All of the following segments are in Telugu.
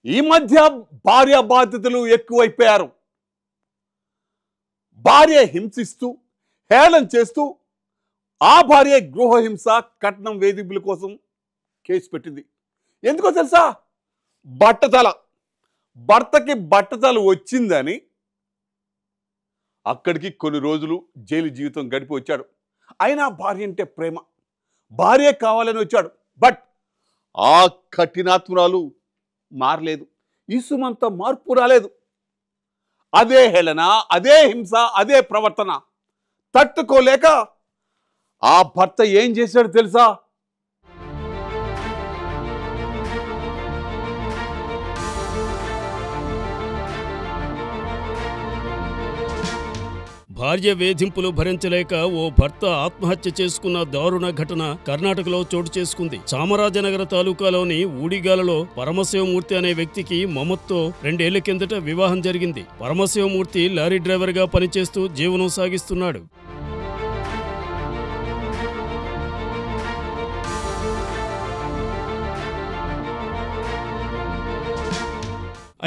ఈ మధ్య భార్య బాధ్యతలు ఎక్కువైపోయారు. భార్య హింసిస్తూ హేళన చేస్తూ ఆ భార్య గృహహింస కట్నం వేధింపుల కోసం కేసు పెట్టింది. ఎందుకో తెలుసా? బట్టతల. భర్తకి బట్టతల వచ్చిందని అక్కడికి కొన్ని రోజులు జైలు జీవితం గడిపి వచ్చాడు. అయినా భార్య అంటే ప్రేమ, భార్య కావాలని వచ్చాడు. బట్ ఆ కఠినాత్మురాలు మారలేదు. ఈసుమంత మార్పు రాలేదు. అదే హేళన, అదే హింస, అదే ప్రవర్తన తట్టుకోలేక ఆ భర్త ఏం చేశాడు తెలుసా? భార్య వేధింపులు భరించలేక ఓ భర్త ఆత్మహత్య చేసుకున్న దారుణ ఘటన కర్ణాటకలో చోటు చేసుకుంది. చామరాజనగర తాలూకాలోని ఊడిగాలలో పరమశివమూర్తి అనే వ్యక్తికి మమత్తో 2 ఏళ్ల కిందట వివాహం జరిగింది. పరమశివమూర్తి లారీ డ్రైవర్గా పనిచేస్తూ జీవనం సాగిస్తున్నాడు.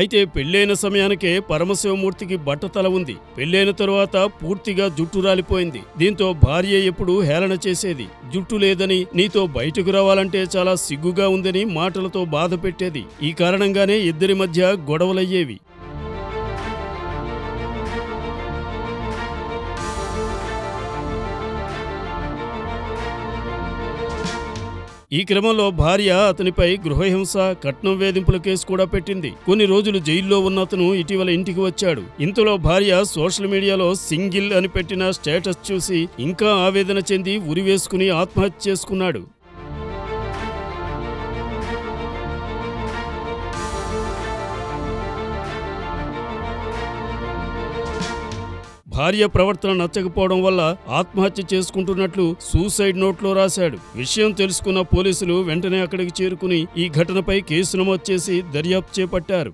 అయితే పెళ్లైన సమయానికే పరమశివమూర్తికి బట్టతల ఉంది. పెళ్లైన తరువాత పూర్తిగా జుట్టు రాలిపోయింది. దీంతో భార్య ఎప్పుడు హేళన చేసేది. జుట్టు లేదని, నీతో బయటకు రావాలంటే చాలా సిగ్గుగా ఉందని మాటలతో బాధ పెట్టేది. ఈ కారణంగానే ఇద్దరి మధ్య గొడవలయ్యేవి. ఈ క్రమంలో భార్య అతనిపై గృహహింస, కట్నం వేధింపుల కేసు కూడా పెట్టింది. కొన్ని రోజులు జైల్లో ఉన్న అతను ఇటీవల ఇంటికి వచ్చాడు. ఇంతలో భార్య సోషల్ మీడియాలో సింగిల్ అని పెట్టిన స్టేటస్ చూసి ఇంకా ఆవేదన చెంది ఉరివేసుకుని ఆత్మహత్య చేసుకున్నాడు. భార్య ప్రవర్తన నచ్చకపోవడం వల్ల ఆత్మహత్య చేసుకుంటున్నట్లు సూసైడ్ నోట్లో రాశాడు. విషయం తెలుసుకున్న పోలీసులు వెంటనే అక్కడికి చేరుకుని ఈ ఘటనపై కేసు నమోదు చేసి దర్యాప్తు చేపట్టారు.